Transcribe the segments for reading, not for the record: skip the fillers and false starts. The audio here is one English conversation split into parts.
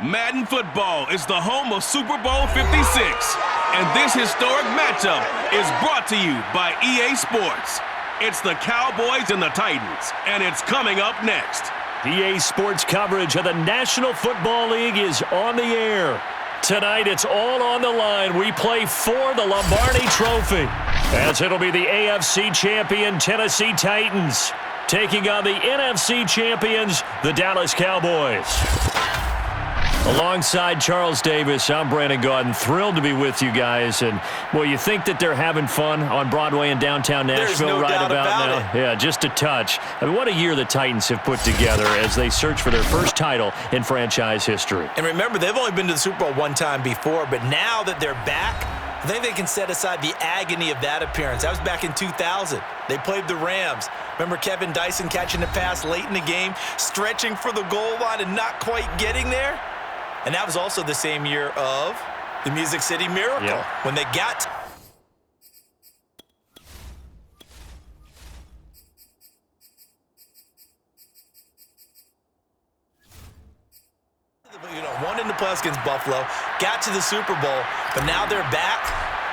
Madden football is the home of Super Bowl 56, and this historic matchup is brought to you by EA Sports. It's the Cowboys and the Titans, and it's coming up next. EA Sports coverage of the National Football League is on the air. Tonight, it's all on the line. We play for the Lombardi Trophy, as it'll be the AFC champion Tennessee Titans taking on the NFC champions, the Dallas Cowboys. Alongside Charles Davis, I'm Brandon Gaudin. Thrilled to be with you guys. And, well, you think that they're having fun on Broadway in downtown Nashville right about now? Yeah, just a touch. I mean, what a year the Titans have put together as they search for their first title in franchise history. And remember, they've only been to the Super Bowl one time before, but now that they're back, I think they can set aside the agony of that appearance. That was back in 2000. They played the Rams. Remember Kevin Dyson catching the pass late in the game, stretching for the goal line and not quite getting there? And that was also the same year of the Music City Miracle, when they got won in the playoffs against Buffalo, got to the Super Bowl, but now they're back.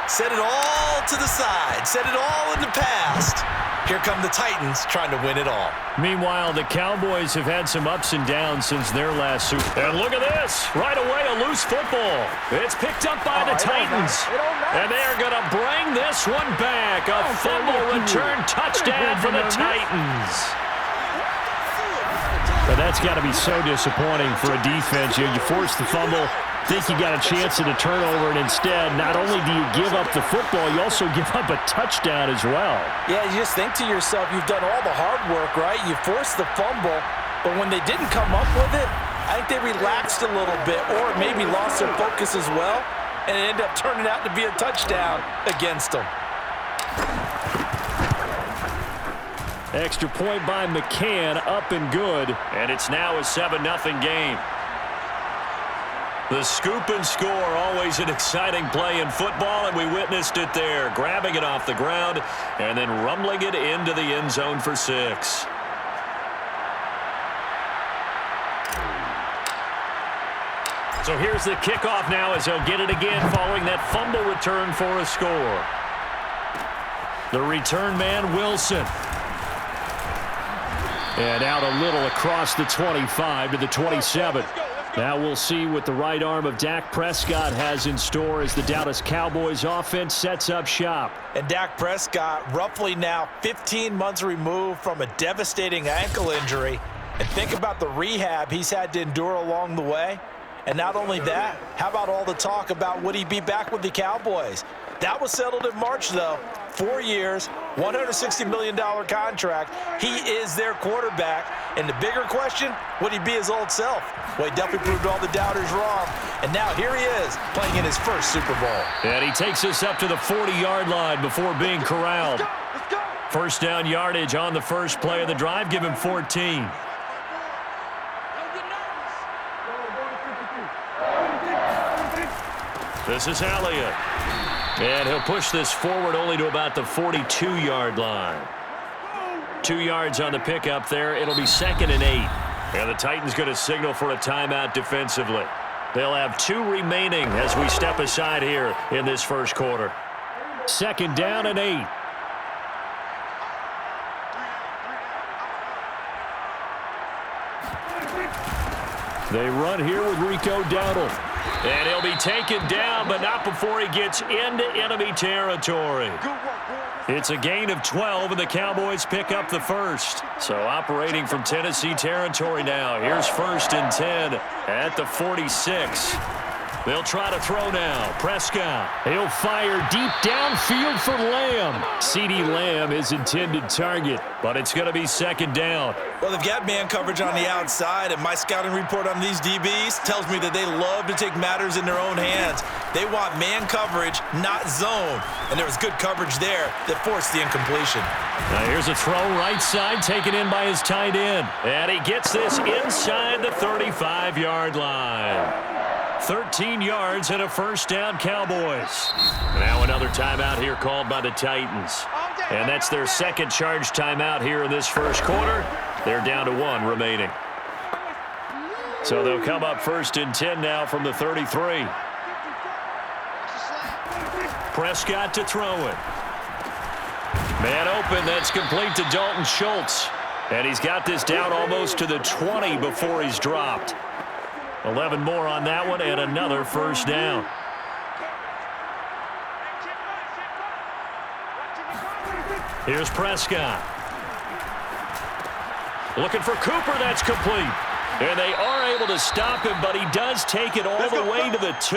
Set it all to the side. Set it all in the past. Here come the Titans trying to win it all. Meanwhile, the Cowboys have had some ups and downs since their last Super Bowl. And look at this. Right away, a loose football. It's picked up by the Titans. And they are going to bring this one back. A fumble return touchdown for the Titans. But that's got to be so disappointing for a defense. You force the fumble, think you got a chance at a turnover, and instead, not only do you give up the football, you also give up a touchdown as well. Yeah, you just think to yourself, you've done all the hard work, right? You forced the fumble, but when they didn't come up with it, I think they relaxed a little bit, or maybe lost their focus as well, and it ended up turning out to be a touchdown against them. Extra point by McCann, up and good, and it's now a 7-0 game. The scoop and score, always an exciting play in football, and we witnessed it there, grabbing it off the ground and then rumbling it into the end zone for 6. So here's the kickoff now as they'll get it again following that fumble return for a score. The return man, Wilson. And out a little across the 25 to the 27. Now we'll see what the right arm of Dak Prescott has in store as the Dallas Cowboys offense sets up shop. And Dak Prescott, roughly now 15 months removed from a devastating ankle injury. And think about the rehab he's had to endure along the way. And not only that, how about all the talk about would he be back with the Cowboys? That was settled in March, though. 4 years, $160 million contract. He is their quarterback. And the bigger question, would he be his old self? Well, he definitely proved all the doubters wrong. And now here he is playing in his first Super Bowl. And he takes us up to the 40-yard line before being corralled. First down yardage on the first play of the drive. Give him 14. This is Elliott. And he'll push this forward only to about the 42-yard line. 2 yards on the pickup there. It'll be 2nd and 8. And the Titans going to signal for a timeout defensively. They'll have 2 remaining as we step aside here in this first quarter. 2nd down and 8. They run here with Rico Dowdle. And he'll be taken down, but not before he gets into enemy territory. It's a gain of 12, and the Cowboys pick up the first. So operating from Tennessee territory now. Here's 1st and 10 at the 46. They'll try to throw now. Prescott. He'll fire deep downfield for Lamb. CeeDee Lamb, his intended target, but it's going to be 2nd down. Well, they've got man coverage on the outside, and my scouting report on these DBs tells me that they love to take matters in their own hands. They want man coverage, not zone. And there was good coverage there that forced the incompletion. Now here's a throw right side taken in by his tight end. And he gets this inside the 35-yard line. 13 yards and a first down, Cowboys. Now another timeout here called by the Titans. And that's their second charge timeout here in this first quarter. They're down to 1 remaining. So they'll come up 1st and 10 now from the 33. Prescott to throw it. Man open, that's complete to Dalton Schultz. And he's got this down almost to the 20 before he's dropped. 11 more on that one and another 1st down. Here's Prescott. Looking for Cooper, that's complete. And they are able to stop him, but he does take it all the way to the 2.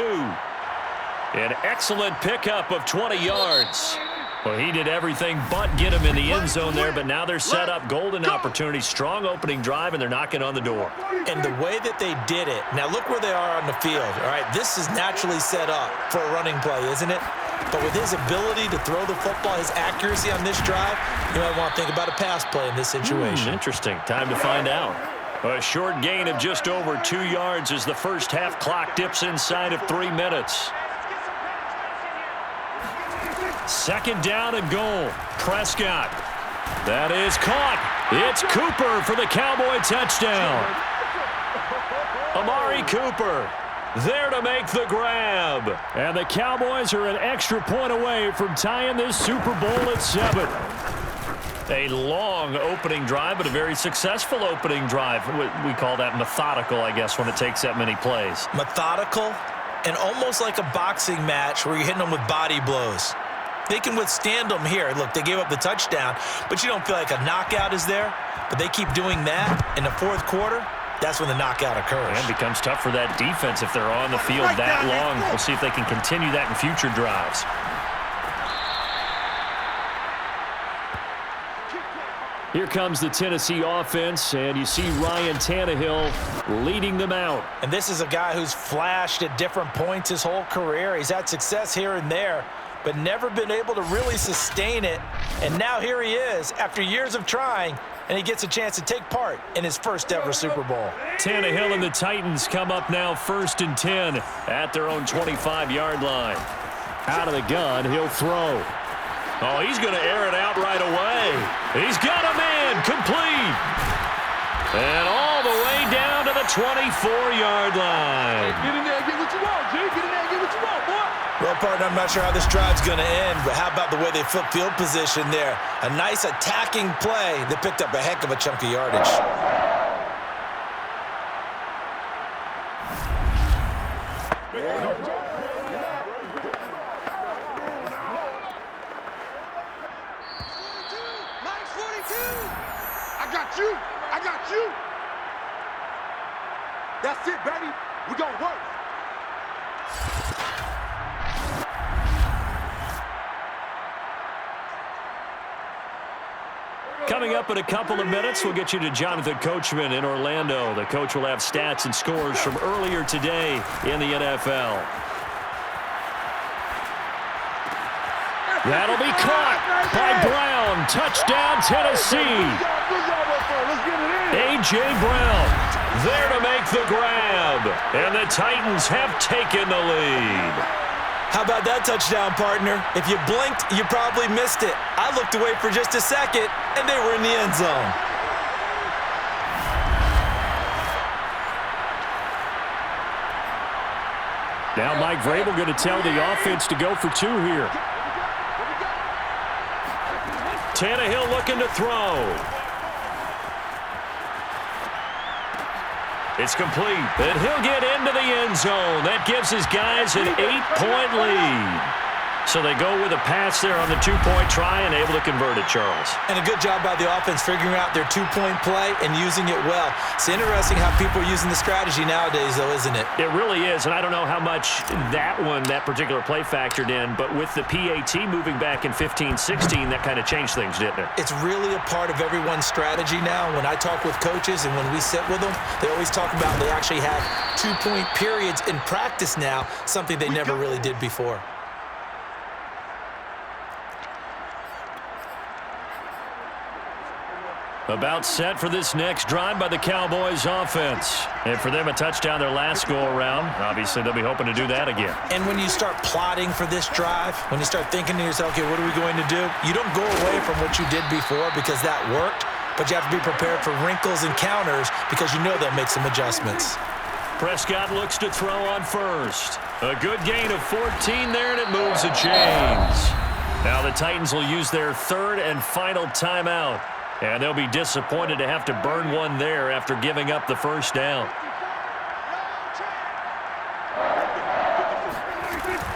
An excellent pickup of 20 yards. Well, he did everything but get him in the end zone there, but now they're set up golden opportunity. Strong opening drive, and they're knocking on the door. And the way that they did it, now look where they are on the field. All right, this is naturally set up for a running play, isn't it? But with his ability to throw the football, his accuracy on this drive, you might want to think about a pass play in this situation. Interesting. Time to find out. A short gain of just over 2 yards as the first half clock dips inside of 3 minutes. 2nd down and goal. Prescott. That is caught. It's Cooper for the Cowboy touchdown. Amari Cooper there to make the grab. And the Cowboys are an extra point away from tying this Super Bowl at 7. A long opening drive, but a very successful opening drive. We call that methodical, I guess, when it takes that many plays. Methodical and almost like a boxing match where you're hitting them with body blows. They can withstand them here. Look, they gave up the touchdown, but you don't feel like a knockout is there. But they keep doing that in the 4th quarter. That's when the knockout occurs. And it becomes tough for that defense if they're on the field that long. We'll see if they can continue that in future drives. Here comes the Tennessee offense, and you see Ryan Tannehill leading them out. And this is a guy who's flashed at different points his whole career. He's had success here and there, but never been able to really sustain it. And now here he is after years of trying, and he gets a chance to take part in his first ever Super Bowl. Tannehill and the Titans come up now 1st and 10 at their own 25-yard line. Out of the gun, he'll throw. Oh, he's going to air it out right away. He's got a man complete. And all the way down to the 24-yard line. Get in there and get what you want, G. Get in there and get what you want, boy. Well, partner, I'm not sure how this drive's going to end, but how about the way they flip field position there? A nice attacking play that picked up a heck of a chunk of yardage. I got you. That's it, baby. We gonna work. Coming up in a couple of minutes, we'll get you to Jonathan Coachman in Orlando. The coach will have stats and scores from earlier today in the NFL. That'll be caught by Brown. Touchdown, Tennessee. A.J. Brown there to make the grab. And the Titans have taken the lead. How about that touchdown, partner? If you blinked, you probably missed it. I looked away for just a second, and they were in the end zone. Now Mike Vrabel going to tell the offense to go for 2 here. Tannehill looking to throw. It's complete, and he'll get into the end zone. That gives his guys an 8-point lead. So they go with a pass there on the 2-point try and able to convert it, Charles. And a good job by the offense figuring out their 2-point play and using it well. It's interesting how people are using the strategy nowadays, though, isn't it? It really is, and I don't know how much that particular play factored in, but with the PAT moving back in 15-16, that kind of changed things, didn't it? It's really a part of everyone's strategy now. When I talk with coaches and when we sit with them, they always talk about they actually have 2-point periods in practice now, something they never really did before. About set for this next drive by the Cowboys offense. And for them, a touchdown their last go-around. Obviously, they'll be hoping to do that again. And when you start plotting for this drive, when you start thinking to yourself, okay, what are we going to do? You don't go away from what you did before because that worked, but you have to be prepared for wrinkles and counters because you know they'll make some adjustments. Prescott looks to throw on first. A good gain of 14 there, and it moves the chains. Now the Titans will use their third and final timeout. And they'll be disappointed to have to burn one there after giving up the first down.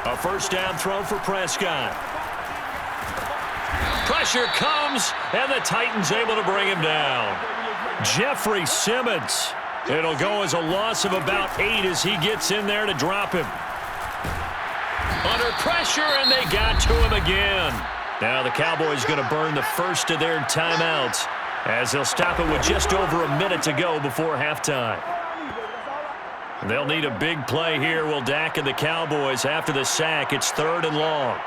A first down throw for Prescott. Pressure comes, and the Titans able to bring him down. Jeffrey Simmons. It'll go as a loss of about 8 as he gets in there to drop him. Under pressure, and they got to him again. Now the Cowboys going to burn the first of their timeouts as they'll stop it with just over a minute to go before halftime. They'll need a big play here, will Dak and the Cowboys after the sack. It's 3rd and long.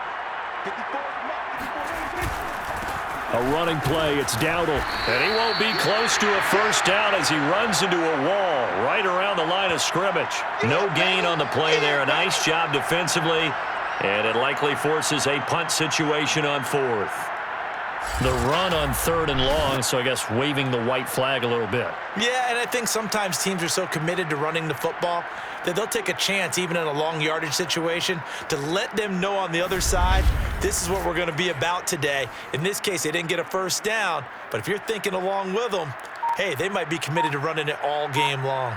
A running play, it's Dowdle. And he won't be close to a first down as he runs into a wall right around the line of scrimmage. No gain on the play there. A nice job defensively. And it likely forces a punt situation on 4th. The run on 3rd and long, so I guess waving the white flag a little bit. Yeah, and I think sometimes teams are so committed to running the football that they'll take a chance, even in a long yardage situation, to let them know on the other side, this is what we're going to be about today. In this case, they didn't get a first down, but if you're thinking along with them, hey, they might be committed to running it all game long.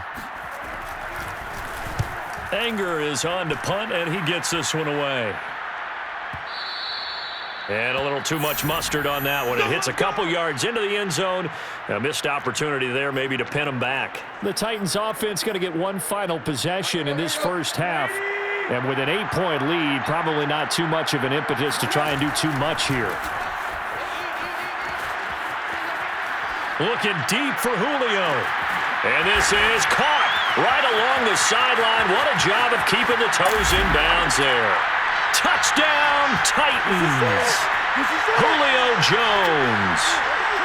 Anger is on to punt, and he gets this one away. And a little too much mustard on that one. It hits a couple yards into the end zone. A missed opportunity there maybe to pin him back. The Titans offense going to get one final possession in this first half. And with an 8-point lead, probably not too much of an impetus to try and do too much here. Looking deep for Julio. And this is caught right along the sideline. What a job of keeping the toes in bounds there. Touchdown, Titans. Julio Jones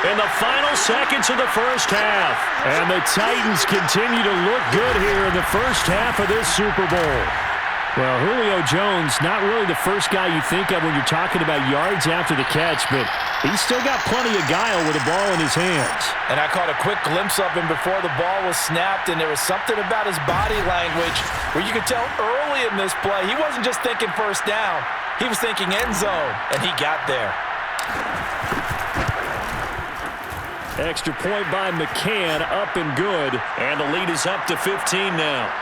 in the final seconds of the first half. And the Titans continue to look good here in the first half of this Super Bowl. Well, Julio Jones, not really the first guy you think of when you're talking about yards after the catch, but he's still got plenty of guile with the ball in his hands. And I caught a quick glimpse of him before the ball was snapped, and there was something about his body language where you could tell early in this play he wasn't just thinking first down. He was thinking end zone, and he got there. Extra point by McCann, up and good, and the lead is up to 15 now.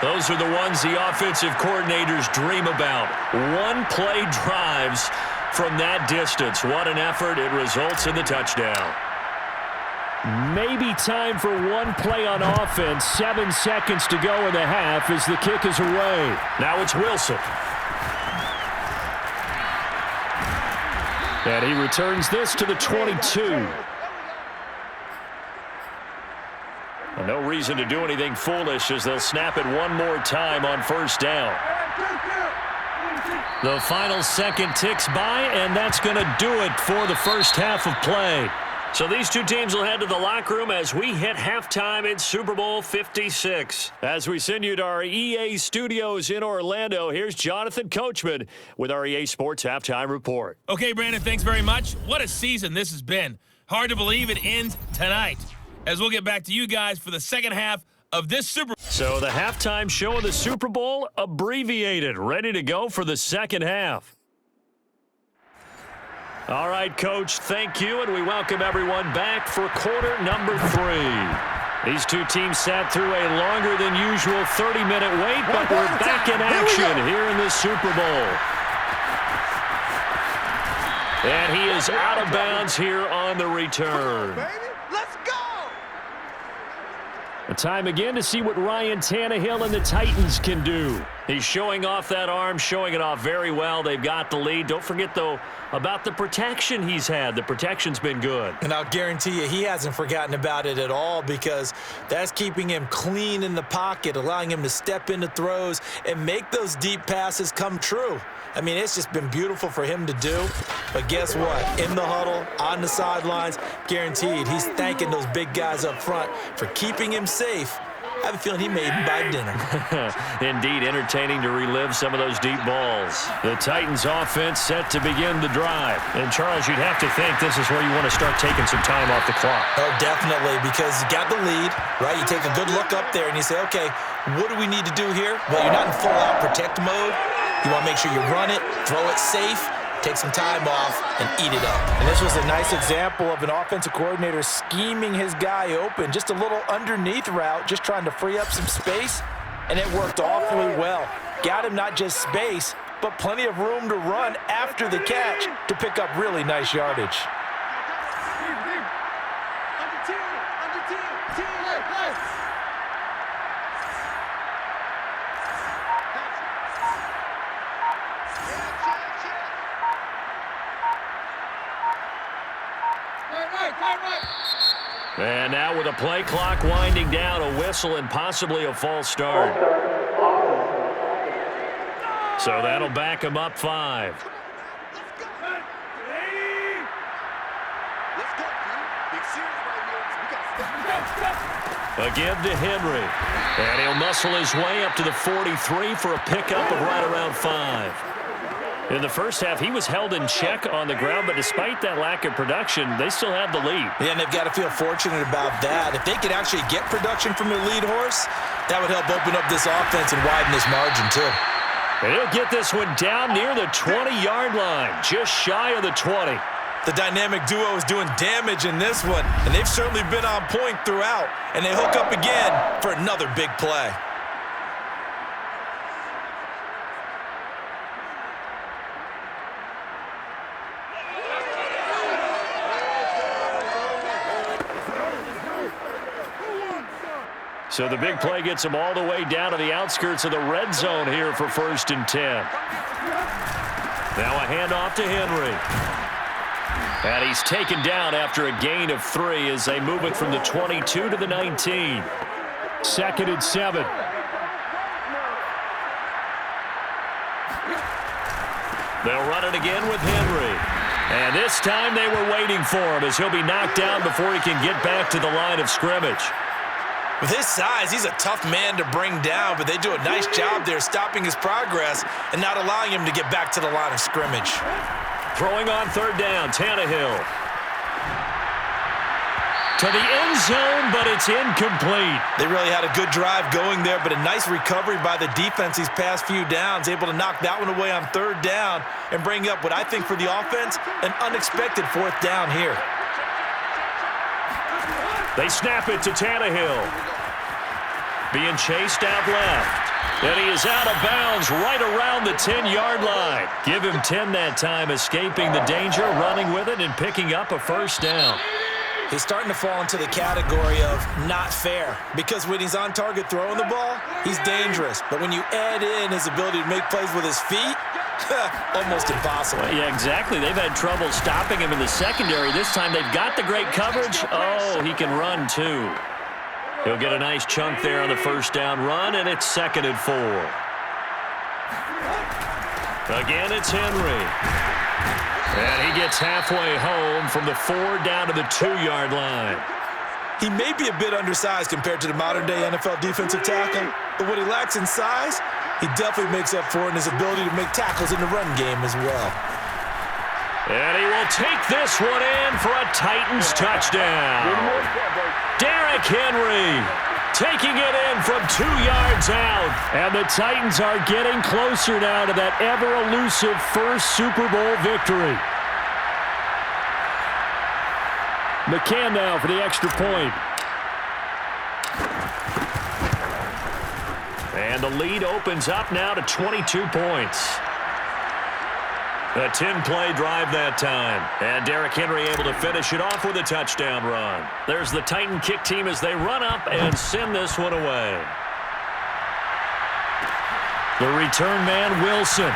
Those are the ones the offensive coordinators dream about. One-play drives from that distance. What an effort. It results in the touchdown. Maybe time for one play on offense. 7 seconds to go in the half as the kick is away. Now it's Wilson. And he returns this to the 22. No reason to do anything foolish as they'll snap it one more time on first down. The final second ticks by, and that's going to do it for the first half of play. So these two teams will head to the locker room as we hit halftime in Super Bowl 56. As we send you to our EA studios in Orlando, here's Jonathan Coachman with our EA Sports Halftime Report. Okay, Brandon, thanks very much. What a season this has been. Hard to believe it ends tonight, as we'll get back to you guys for the second half of this Super Bowl. So the halftime show of the Super Bowl abbreviated, ready to go for the second half. All right, Coach, thank you, and we welcome everyone back for quarter number 3. These two teams sat through a longer than usual 30-minute wait, but we're back in action here in this Super Bowl. And he is out of bounds here on the return. A time again to see what Ryan Tannehill and the Titans can do. He's showing off that arm, showing it off very well. They've got the lead. Don't forget, though, about the protection he's had. The protection's been good. And I'll guarantee you he hasn't forgotten about it at all, because that's keeping him clean in the pocket, allowing him to step into throws and make those deep passes come true. I mean, it's just been beautiful for him to do. But guess what? In the huddle, on the sidelines, guaranteed he's thanking those big guys up front for keeping him safe I have a feeling he may even buy dinner. Indeed, entertaining to relive some of those deep balls. The Titans offense set to begin the drive. And, Charles, you'd have to think this is where you want to start taking some time off the clock. Oh, definitely, because you got the lead, right? You take a good look up there and you say, okay, what do we need to do here? Well, you're not in full-out protect mode. You want to make sure you run it, throw it safe, take some time off, and eat it up. And this was a nice example of an offensive coordinator scheming his guy open, just a little underneath route, just trying to free up some space, and it worked awfully well. Got him not just space, but plenty of room to run after the catch to pick up really nice yardage. And now with a play clock winding down, a whistle and possibly a false start. So that'll back him up 5. Again to Henry. And he'll muscle his way up to the 43 for a pickup of right around 5. In the first half, he was held in check on the ground, but despite that lack of production, they still have the lead. Yeah, and they've got to feel fortunate about that. If they could actually get production from their lead horse, that would help open up this offense and widen this margin, too. And he'll get this one down near the 20-yard line, just shy of the 20. The dynamic duo is doing damage in this one, and they've certainly been on point throughout. And they hook up again for another big play. So the big play gets him all the way down to the outskirts of the red zone here for 1st and 10. Now a handoff to Henry. And he's taken down after a gain of 3 as they move it from the 22 to the 19. 2nd and 7. They'll run it again with Henry. And this time they were waiting for him as he'll be knocked down before he can get back to the line of scrimmage. With his size, he's a tough man to bring down, but they do a nice job there stopping his progress and not allowing him to get back to the line of scrimmage. Throwing on 3rd down, Tannehill. To the end zone, but it's incomplete. They really had a good drive going there, but a nice recovery by the defense these past few downs, able to knock that one away on 3rd down and bring up what I think for the offense, an unexpected 4th down here. They snap it to Tannehill. Being chased out left. And he is out of bounds right around the 10-yard line. Give him 10 that time, escaping the danger, running with it, and picking up a 1st down. He's starting to fall into the category of not fair, because when he's on target throwing the ball, he's dangerous. But when you add in his ability to make plays with his feet, almost impossible. Well, yeah, exactly. They've had trouble stopping him in the secondary. This time they've got the great coverage. Oh, he can run too. He'll get a nice chunk there on the 1st down run, and it's 2nd and 4. Again, it's Henry. And he gets halfway home from the 4 down to the 2-yard line. He may be a bit undersized compared to the modern-day NFL defensive tackle, but what he lacks in size, he definitely makes up for in his ability to make tackles in the run game as well. And he will take this one in for a Titans touchdown. Derrick Henry taking it in from 2 yards out. And the Titans are getting closer now to that ever-elusive first Super Bowl victory. McCann now for the extra point. And the lead opens up now to 22 points. A 10-play drive that time. And Derrick Henry able to finish it off with a touchdown run. There's the Titan kick team as they run up and send this one away. The return man, Wilson.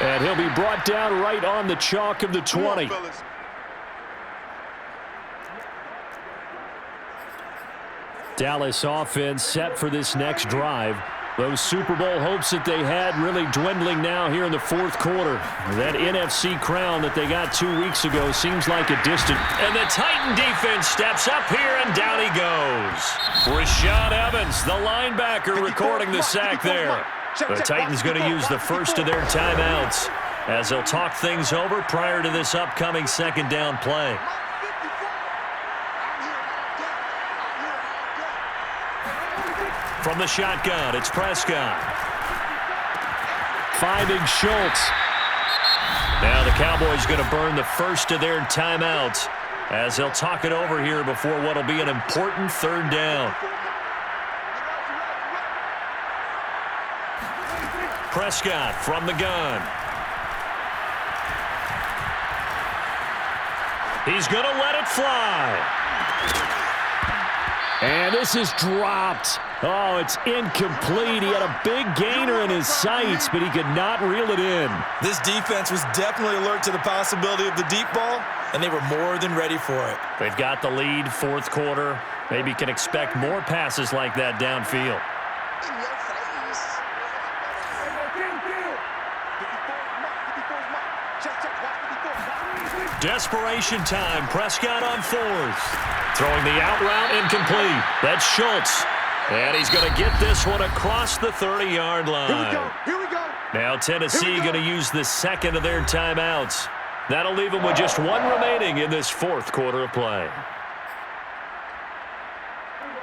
And he'll be brought down right on the chalk of the 20. Dallas offense set for this next drive. Those Super Bowl hopes that they had really dwindling now here in the fourth quarter. That NFC crown that they got 2 weeks ago seems like a distant. And the Titan defense steps up here, and down he goes. Rashad Evans, the linebacker, recording the sack there. The Titans going to use the first of their timeouts as they'll talk things over prior to this upcoming second down play. From the shotgun, it's Prescott. Finding Schultz. Now the Cowboys going to burn the first of their timeouts as they'll talk it over here before what will be an important third down. Prescott from the gun. He's going to let it fly. And this is dropped. Oh, it's incomplete. He had a big gainer in his sights, but he could not reel it in. This defense was definitely alert to the possibility of the deep ball, and they were more than ready for it. They've got the lead, fourth quarter. Maybe can expect more passes like that downfield. Desperation time. Prescott on fourth. Throwing the out route incomplete. That's Schultz. And he's going to get this one across the 30-yard line. Here we go. Here we go. Now Tennessee going to use the second of their timeouts. That'll leave them with just one remaining in this fourth quarter of play.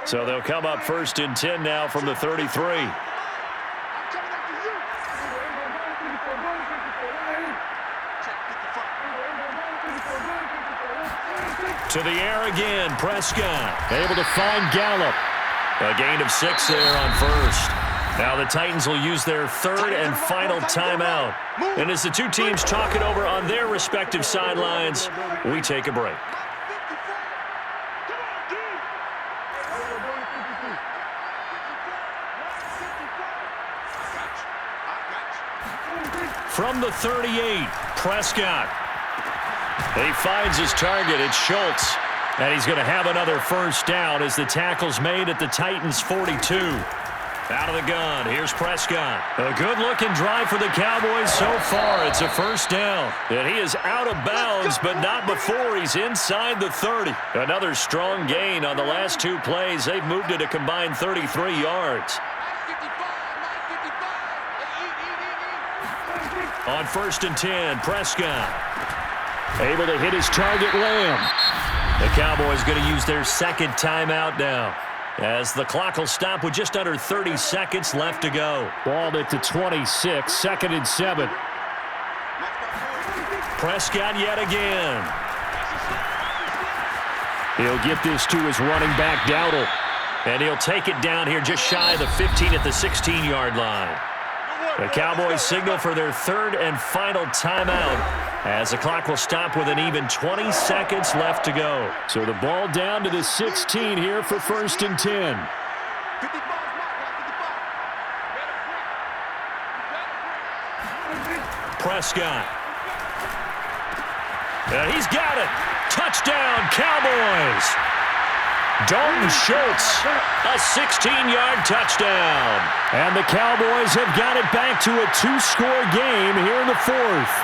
So they'll come up first and 10 now from the 33. To the air again, Prescott. Able to find Gallup. A gain of 6 there on first. Now the Titans will use their third and final timeout. And as the two teams talk it over on their respective sidelines, we take a break. From the 38, Prescott. He finds his target. It's Schultz. And he's going to have another first down as the tackle's made at the Titans' 42. Out of the gun, here's Prescott. A good-looking drive for the Cowboys so far. It's a first down. And he is out of bounds, but not before he's inside the 30. Another strong gain on the last two plays. They've moved it a combined 33 yards. On first and 10, Prescott. Able to hit his target, Lamb. The Cowboys going to use their second timeout now as the clock will stop with just under 30 seconds left to go. Ball at the 26, second and 7. Prescott yet again. He'll get this to his running back, Dowdle. And he'll take it down here just shy of the 15 at the 16-yard line. The Cowboys signal for their third and final timeout as the clock will stop with an even 20 seconds left to go. So the ball down to the 16 here for first and 10. Prescott. And he's got it. Touchdown, Cowboys. Dalton Schultz, a 16-yard touchdown. And the Cowboys have got it back to a 2-score game here in the fourth.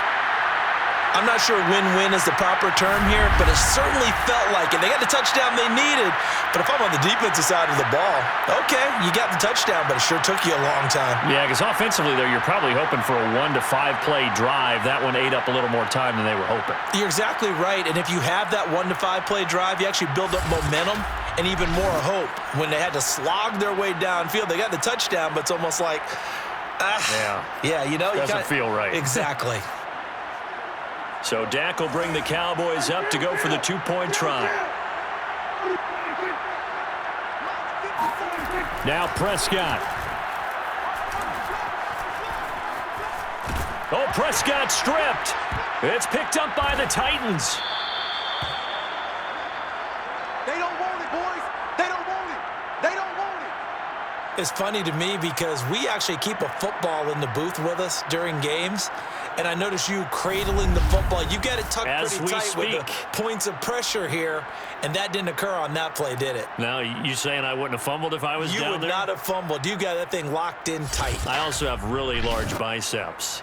I'm not sure win-win is the proper term here, but it certainly felt like it. They got the touchdown they needed, but if I'm on the defensive side of the ball, okay, you got the touchdown, but it sure took you a long time. Yeah, because offensively, though, you're probably hoping for a 1 to 5 play drive. That one ate up a little more time than they were hoping. You're exactly right, and if you have that 1 to 5 play drive, you actually build up momentum and even more hope. When they had to slog their way downfield, they got the touchdown, but it's almost like, yeah, you know. Doesn't feel right. Exactly. So Dak will bring the Cowboys up to go for the 2-point try. Now Prescott. Oh, Prescott stripped. It's picked up by the Titans. They don't want it, boys. They don't want it. They don't want it. It's funny to me because we actually keep a football in the booth with us during games. And I notice you cradling the football. You got it tucked As pretty we tight with speak. the points of pressure here, and that didn't occur on that play, did it? Now, you saying I wouldn't have fumbled if I was You down would there? not have fumbled. You got that thing locked in tight. I also have really large biceps.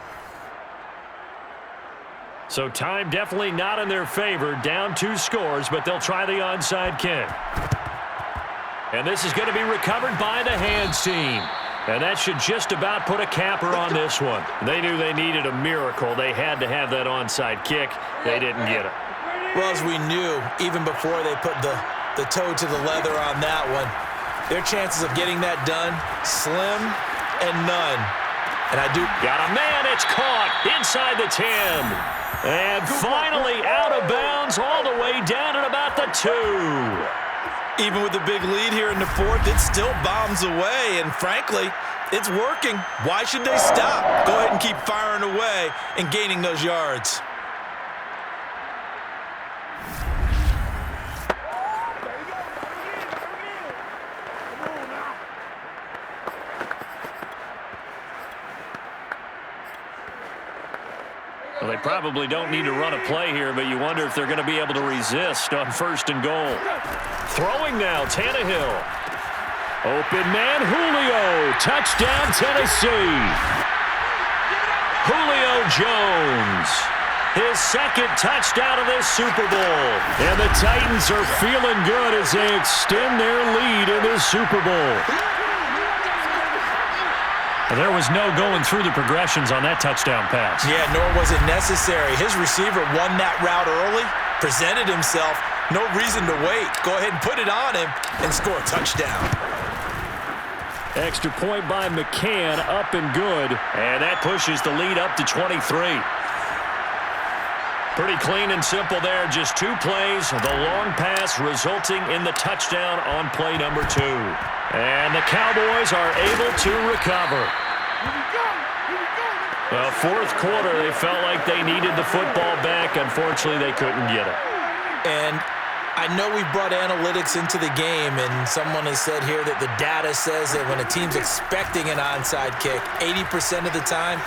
So time definitely not in their favor. Down 2 scores, but they'll try the onside kick. And this is going to be recovered by the hands team. And that should just about put a capper on this one. They knew they needed a miracle. They had to have that onside kick. They didn't get it. Well, as we knew, even before they put the toe to the leather on that one, their chances of getting that done, slim and none. And I do... Got a man, it's caught inside the 10. And finally out of bounds all the way down at about the 2. Even with the big lead here in the 4th, it still bombs away, and frankly, it's working. Why should they stop? Go ahead and keep firing away and gaining those yards. Well, they probably don't need to run a play here, but you wonder if they're going to be able to resist on 1st and goal. Throwing now, Tannehill. Open man, Julio. Touchdown, Tennessee. Julio Jones. His 2nd touchdown of this Super Bowl. And the Titans are feeling good as they extend their lead in this Super Bowl. There was no going through the progressions on that touchdown pass. Yeah, nor was it necessary. His receiver won that route early, presented himself, no reason to wait. Go ahead and put it on him and score a touchdown. Extra point by McCann, up and good. And that pushes the lead up to 23. Pretty clean and simple there. Just 2 plays. The long pass resulting in the touchdown on play number 2. And the Cowboys are able to recover. Well, 4th quarter, they felt like they needed the football back. Unfortunately, they couldn't get it. And I know we brought analytics into the game, and someone has said here that the data says that when a team's expecting an onside kick, 80% of the time,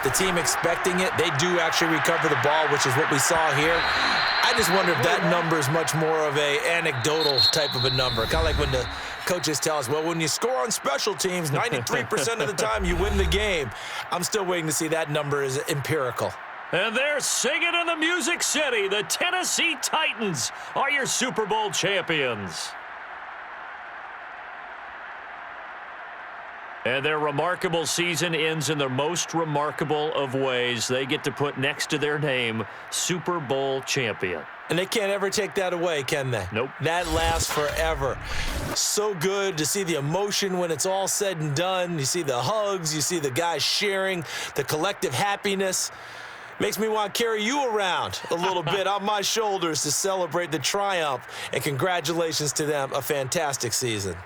the team expecting it, they do actually recover the ball, which is what we saw here. I just wonder if that number is much more of a anecdotal type of a number. Kind of like when the coaches tell us, well, when you score on special teams, 93% of the time you win the game. I'm still waiting to see that number is empirical. And they're singing in the Music City. The Tennessee Titans are your Super Bowl champions. And their remarkable season ends in the most remarkable of ways. They get to put next to their name, Super Bowl champion. And they can't ever take that away, can they? Nope. That lasts forever. So good to see the emotion when it's all said and done. You see the hugs, you see the guys sharing, the collective happiness. Makes me want to carry you around a little bit on my shoulders to celebrate the triumph. And congratulations to them, a fantastic season.